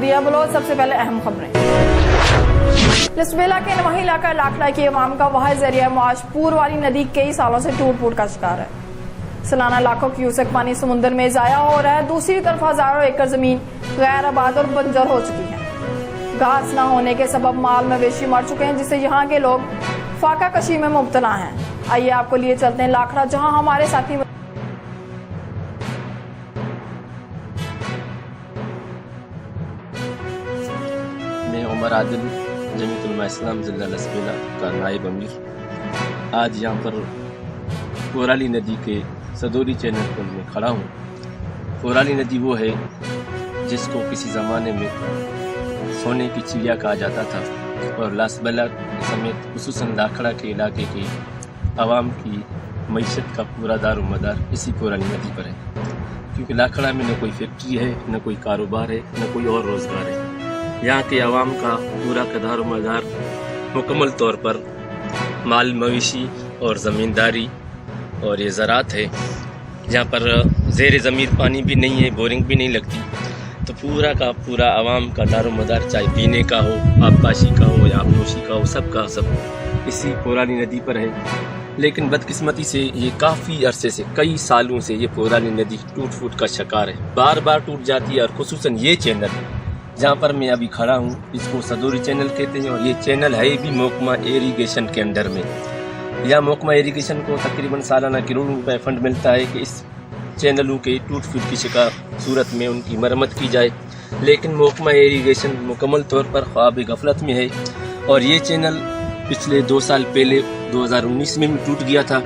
दिया बलोच। सबसे पहले अहम खबरें। लसबेला के नवाही इलाका लाखड़ा की अवाम का वाहिद जरिया मुआश पूर वाली नदी कई सालों से टूट फूट का शिकार है। सालाना लाखों क्यूसेक पानी समुद्र में जाया हो रहा है। दूसरी तरफ हजारों एकड़ जमीन गैर आबाद और बंजर हो चुकी है। घास न होने के सबब माल मवेशी मर चुके हैं, जिससे यहाँ के लोग फाका कशी में मुब्तला हैं। आइए आपको लिए चलते हैं लाखड़ा, जहाँ हमारे साथी मैं उमर आदिल जमीयत उलमा इस्लाम जिला लसबेला का नायब अमीर आज यहाँ पर कोराली नदी के सदोरी चैनल पर मैं खड़ा हूँ। कोराली नदी वो है जिसको किसी ज़माने में सोने की चिड़िया कहा जाता था और लसबेला समेत खुसूसन लाखड़ा के इलाके की आवाम की मईशत का पूरा दारो मदार इसी कोराली नदी पर है, क्योंकि लाखड़ा में न कोई फैक्ट्री है, न कोई कारोबार है, न कोई और रोज़गार है। यहाँ के आवाम का पूरा का दारो मदार मुकम्मल तौर पर माल मवेशी और ज़मींदारी और ये ज़रात है। जहाँ पर ज़ेर ज़मीन पानी भी नहीं है, बोरिंग भी नहीं लगती, तो पूरा का पूरा आवाम का दारो मदार चाहे पीने का हो, आबपाशी का हो या आबनोशी का हो, सब का सब इसी कोराली नदी पर है। लेकिन बदकिस्मती से ये काफ़ी अरसे से, कई सालों से ये कोराली नदी टूट फूट का शिकार है, बार बार टूट जाती है। और खुसूसन ये चैनल जहाँ पर मैं अभी खड़ा हूँ इसको सदोरी चैनल कहते हैं, और ये चैनल है भी महकमा इरीगेशन के अंडर में। यह महकमा इरीगेशन को तकरीबन सालाना करोड़ों रुपए फंड मिलता है कि इस चैनलों के टूट फूट की शिकार सूरत में उनकी मरम्मत की जाए। लेकिन महकमा इरीगेशन मुकम्मल तौर पर ख्वाब गफलत में है, और ये चैनल पिछले 2 साल पहले 2019 में भी टूट गया था,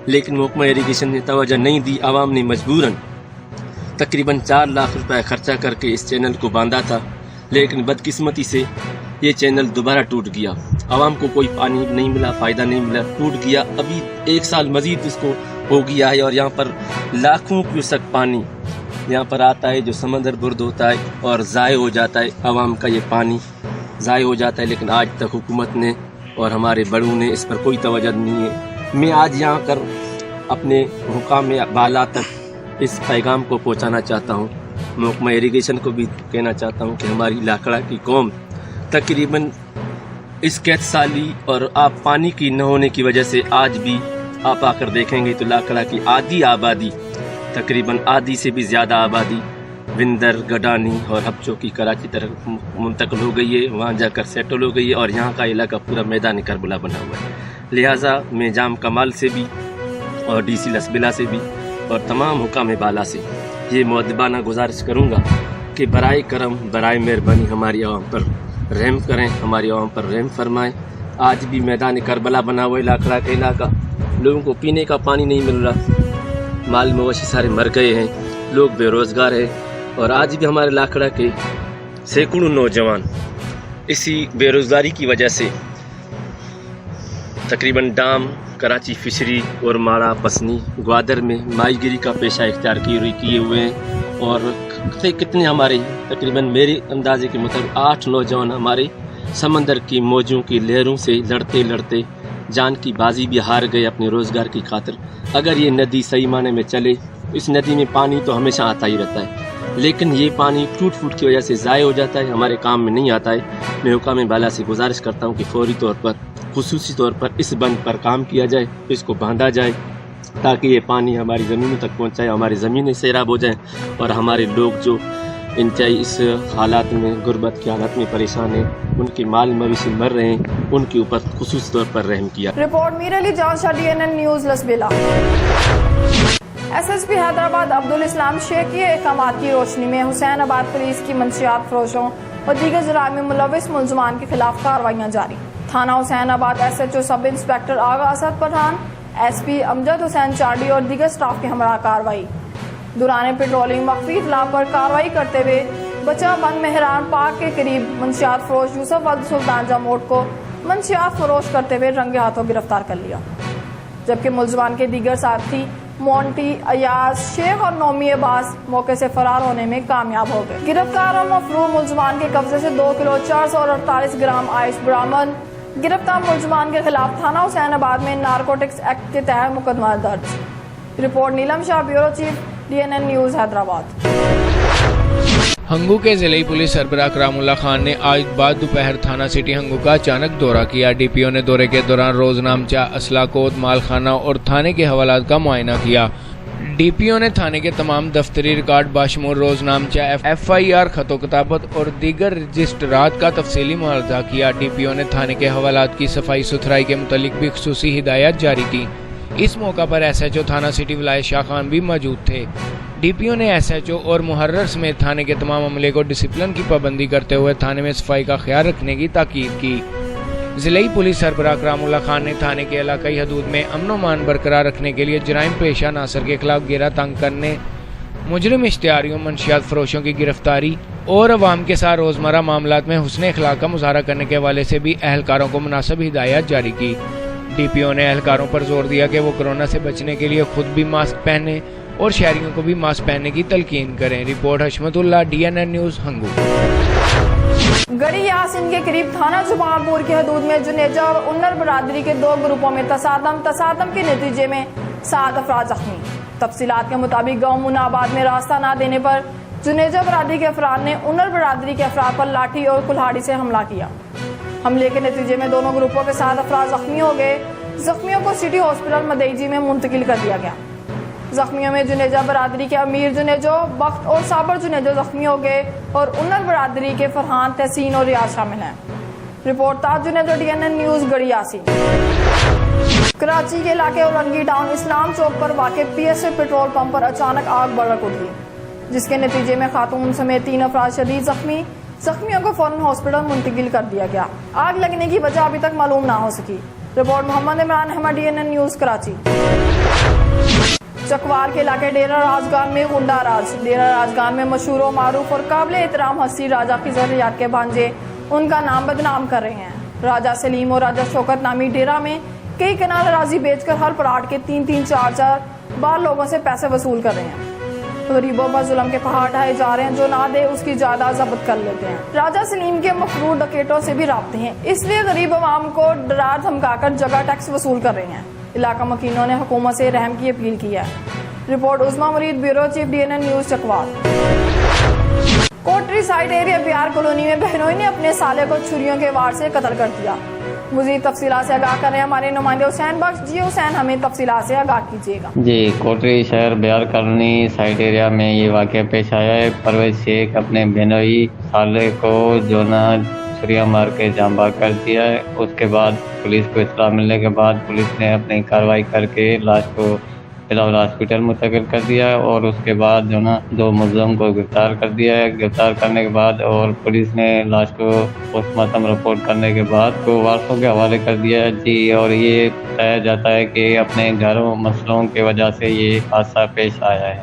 लेकिन महकमा इरीगेशन ने तवज्जो नहीं दी। आवाम ने मजबूरन तकरीबन 4 लाख रुपए खर्चा करके इस चैनल को बांधा था, लेकिन बदकिस्मती से ये चैनल दोबारा टूट गया। आवाम को कोई पानी नहीं मिला, फ़ायदा नहीं मिला, टूट गया। अभी 1 साल मजीद इसको हो गया है, और यहाँ पर लाखों क्यूसेक पानी यहाँ पर आता है जो समंदर बुर्द होता है और ज़ाय हो जाता है। आवाम का ये पानी ज़ाय हो जाता है, लेकिन आज तक हुकूमत ने और हमारे बड़ों ने इस पर कोई तवज्जो नहीं है। मैं आज यहाँ कर अपने हुकाम बाला तक इस पैगाम को पहुँचाना चाहता हूँ। महकमा इरीगेशन को भी कहना चाहता हूँ कि हमारी लाखड़ा की कौम तकरीबन इस कैद साली और आप पानी की न होने की वजह से आज भी आप आकर देखेंगे तो लाखड़ा की आधी आबादी, तकरीबन आधी से भी ज़्यादा आबादी विंदर, गडानी और हबचो की कराची तरफ मुंतकिल हो गई है, वहाँ जाकर सेटल हो गई है, और यहाँ का इलाका पूरा मैदान करबला बना हुआ है। लिहाजा मैं जाम कमाल से भी और DC लसबेला से भी और तमाम हुकाम बाला से ये मुअद्दबाना गुजारिश करूँगा कि बराए करम, बराए मेहरबानी हमारी आवाम पर रहम करें, हमारी आवाम पर रहम फरमाएं। आज भी मैदान करबला बना हुआ है लाखड़ा का इलाका, लोगों को पीने का पानी नहीं मिल रहा, माल मवेशी सारे मर गए हैं, लोग बेरोज़गार हैं, और आज भी हमारे लाखड़ा के सैकड़ों नौजवान इसी बेरोज़गारी की वजह से तकरीबन डाम, कराची फिशरी और माड़ा, पसनी, ग्वादर में माहीगिरी का पेशा इख्तियार किए हुए हैं। और कितने हमारे तकरीबन मेरे अंदाजे के मुताबिक 8 नौजवान हमारे समंदर की मौजों की लहरों से लड़ते लड़ते जान की बाजी भी हार गए अपने रोज़गार की खातिर। अगर ये नदी सही माने में चले, इस नदी में पानी तो हमेशा आता ही रहता है, लेकिन ये पानी टूट फूट की वजह से ज़ाय हो जाता है, हमारे काम में नहीं आता है। मैं हुकाम बाला से गुजारिश करता हूँ कि फौरी तौर पर, खुसूसी तौर पर इस बंद पर काम किया जाए, इसको बांधा जाए, ताकि ये पानी हमारी ज़मीनों तक पहुँचाए, हमारी ज़मीनें सैराब हो जाएँ, और हमारे लोग जो इंतहाई इस हालात में, गुर्बत की हालत में परेशान हैं, उनके माल मवेशी मर रहे हैं, उनके ऊपर खुसूस तौर पर रहम किया। Report Mir Ali Jansha, DNN news Lasbela. SSP Hyderabad Abdul Islam Shaikh के अहकामात की रोशनी में हुसैनाबाद पुलिस की मंशियात फरोशों और दीगर जुराम में मुलविस मुलजमान के खिलाफ कार्रवाइयाँ जारी। थाना हुसैनाबाद SHO सब इंस्पेक्टर आगा असद पठान, SP अमजद हुसैन चार्डी और दीगर स्टाफ के हमरा कार्रवाई। दौरान पेट्रोलिंग मख्फी इतला पर कार्रवाई करते हुए बचा बंद मेहरान पार्क के करीब मंशियात फरोश यूसुफ अल सुल्तान जामोट को मंशियात फरोश करते हुए रंगे हाथों गिरफ्तार कर लिया, जबकि मुलजमान के दीगर साथी मोंटी, अयाज, शेख और नौमी अब्बास मौके से फरार होने में कामयाब हो गए। गिरफ्तार और मफरूर मुलजमान के कब्जे से 2 किलो 448 ग्राम आइश बरामद। गिरफ्तार मुलजमान के खिलाफ थाना हुसैनाबाद में नारकोटिक्स एक्ट के तहत मुकदमा दर्ज। Report Neelam Shah, bureau chief, DNN news Hyderabad. Hangu کے ضلعی پولیس سربراہ کرام اللہ خان نے آج بعد دوپہر تھانہ سٹی ہنگو کا اچانک دورہ کیا۔ ڈی پی او نے دورے کے دوران روزنامچہ، اسلحہ کود، مال خانہ اور تھانے کے حوالات کا معائنہ کیا۔ ڈی پی او نے تھانے کے تمام دفتری ریکارڈ بشمول روزنامچہ، ایف آئی آر، خط و کتابت اور دیگر رجسٹرات کا تفصیلی معاہدہ کیا۔ ڈی پی او نے تھانے کے حوالات کی صفائی ستھرائی کے متعلق بھی خصوصی ہدایات جاری کی۔ اس موقع پر ایس ایچ او تھانہ سٹی ولایت شاہ خان بھی موجود تھے۔ ڈی پی او نے ایس ایچ او اور محرر سمیت تھانے کے تمام عملے کو ڈسپلن کی پابندی کرتے ہوئے تھانے میں صفائی کا خیال رکھنے کی تاکید کی۔ ضلعی پولیس سربراہ کرام اللہ خان نے تھانے کے علاقائی حدود میں امن و امان برقرار رکھنے کے لیے جرائم پیشہ عناصر کے خلاف گیرہ تنگ کرنے، مجرم اشتہاریوں، منشیات فروشوں کی گرفتاری اور عوام کے ساتھ روزمرہ معاملات میں حسن اخلاق کا مظاہرہ کرنے کے حوالے سے بھی اہلکاروں کو مناسب ہدایات جاری کی۔ ڈی پی او نے اہلکاروں پر زور دیا کہ وہ کورونا سے بچنے کے لیے خود بھی ماسک پہنیں اور شہریوں کو بھی ماسک پہننے کی تلقین کریں۔ رپورٹ حشمت اللہ، DNN نیوز، ہنگو۔ گڑھی یاسین کے قریب تھانہ جمال پور کی حدود میں جنیجہ اور انر برادری کے دو گروپوں میں تصادم کے نتیجے میں 7 افراد زخمی۔ تفصیلات کے مطابق گاؤں مونا آباد میں راستہ نہ دینے پر جنیجہ برادری کے افراد نے انر برادری کے افراد پر لاٹھی اور کلہاڑی سے حملہ کیا۔ حملے کے نتیجے میں دونوں گروپوں کے 7 افراد زخمی ہو گئے۔ زخمیوں کو سٹی ہاسپٹل مدیجی میں منتقل کر دیا گیا۔ زخمیوں میں جنیجہ برادری کے امیر جنیجو، بخت اور صابر جنیجو زخمی ہو گئے اور انر برادری کے فرحان، تحسین اور ریاض شامل ہیں۔ رپورٹ تاج جنیجو، DNN نیوز، گڑھی یاسین۔ کراچی کے علاقے اورنگی ٹاؤن اسلام چوک پر واقع PSA پیٹرول پمپ پر اچانک آگ بھڑک اٹھی، جس کے نتیجے میں خاتون سمیت 3 افراد شدید زخمی۔ زخمیوں کو فوراً ہاسپٹل منتقل کر دیا گیا۔ آگ لگنے کی وجہ ابھی تک معلوم نہ ہو سکی۔ رپورٹ محمد عمران احمد، DNN نیوز، کراچی۔ چکوال کے علاقے ڈیرہ راجگان میں غنڈہ راج۔ ڈیرہ راجگان میں مشہور و معروف اور قابل احترام ہستی راجہ خضر ریاض کے بھانجے ان کا نام بدنام کر رہے ہیں۔ راجہ سلیم اور راجہ شوکت نامی ڈیرہ میں کئی کنال اراضی بیچ کر ہر پلاٹ کے 3-3، 4-4 بار لوگوں سے پیسے وصول کر رہے ہیں۔ غریبوں پر ظلم کے پہاڑ ڈھائے جا رہے ہیں، جو نہ دے اس کی جائیداد ضبط کر لیتے ہیں۔ راجہ سلیم کے مخلوط ڈکیٹوں سے بھی رابطے ہیں، اس لیے غریب عوام کو ڈرا دھمکا کر جگہ ٹیکس وصول کر رہے ہیں۔ علاقہ مکینوں نے حکومت سے رحم کی اپیل کی ہے۔ Report Uzma Mureed, bureau chief, DNN news, Chakwal. Kotri site area بیار کالونی میں بہنوئی نے اپنے سالے کو چھریوں کے وار سے قتل کر دیا۔ مزید تفصیلات سے آگاہ کر رہے ہیں ہمارے نمائندے حسین بخش۔ جی حسین، ہمیں تفصیلات سے آگاہ کیجیے گا۔ جی، کوٹری شہر بیار کالونی سائٹ ایریا میں یہ واقعہ پیش آیا ہے۔ پرویز شیخ اپنے بہنوئی سالے کو چھریاں مار کے جاں بحق کر دیا ہے۔ اس کے بعد پولیس کو اطلاع ملنے کے بعد پولیس نے اپنی کارروائی کر کے لاش کو فلحال ہاسپٹل منتقل کر دیا ہے اور اس کے بعد 2 ملزم کو گرفتار کر دیا ہے۔ گرفتار کرنے کے بعد اور پولیس نے لاش کو پوسٹ مارٹم رپورٹ کرنے کے بعد کو وارثوں کے حوالے کر دیا ہے۔ جی، اور یہ بتایا جاتا ہے کہ اپنے گھروں مسئلوں کی وجہ سے یہ حادثہ پیش آیا ہے۔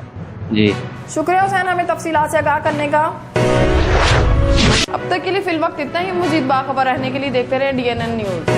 جی، شکریہ حسین، ہمیں تفصیلات سے آگاہ کرنے کا۔ اب تک کے لیے فی الوقت اتنا ہی۔ مزید باخبر رہنے کے لیے دیکھتے رہیں DNN نیوز۔